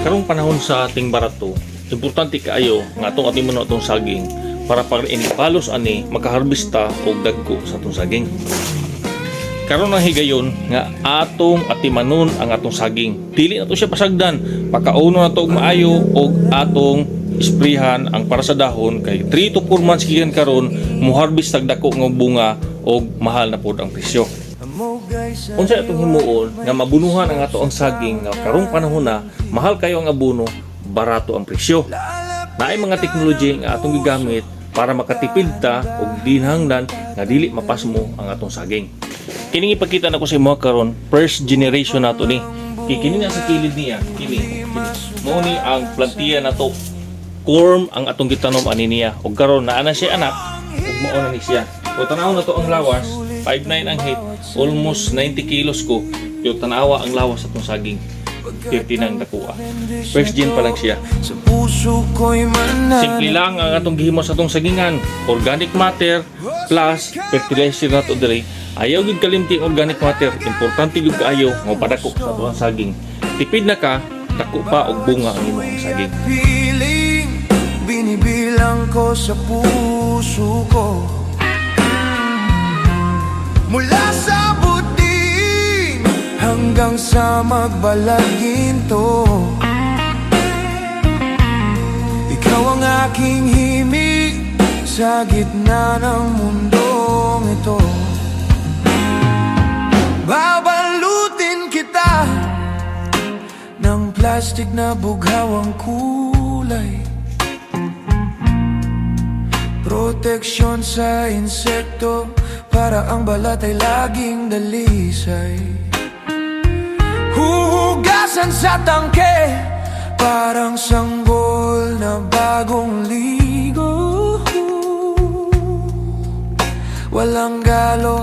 karong panahon sa ating barato, importante kaayo nga atong atiman atong saging para inipalos ani makaharbista og dagko sa atong saging. Karon ang higayon nga atong atimanon ang atong saging. Dili nato siya pasagdan, pakauno nato og maayo og atong isprihan ang para sa dahon kay 3 to 4 months gikan karon mo-harvest tag dako nga bunga og mahal na pod ang presyo. Unsa atong himuon nga mabunuhan ang ato ang saging nga karong panahon na mahal kayo ang abono, barato ang presyo. Naay mga teknolohiya nga atong gigamit para makatipid ta og dinhanglan nga dili mapasmo ang atong saging. Kining ipakita nako sa imo karon, first generation nato ni. Kini na sa kilid niya, kini. Mao ni ang plantiya nato. Corm ang atong gitanom ani niya. Og karon naa na siya anak, ug mao na ni siya. O tanaw na to ang lawas, 5'9" ang height, almost 90 kilos ko. Yo tanawa ang lawas atong saging. 50 nang dakuha. First gen pa lang siya. Simple lang ang atong gihimo sa atong sagingan. Organic matter plus fertilizer nato diri. Ayaw gid kalimti organic matter. Importante gid kaayo nga padako sa atong saging. Tipid na ka, dako pa og bunga ang imong saging. Binibilang ko sa puso ko mula sa buting hanggang sa magbalaghinto. Ikaw ang aking himig sa gitna ng mundong ito. Babalutin kita ng plastic na bughawang kulay, proteksyon sa insekto para ang balat ay laging dalisay. Huhugasan sa tangke parang sanggol na bagong ligo. Walang galo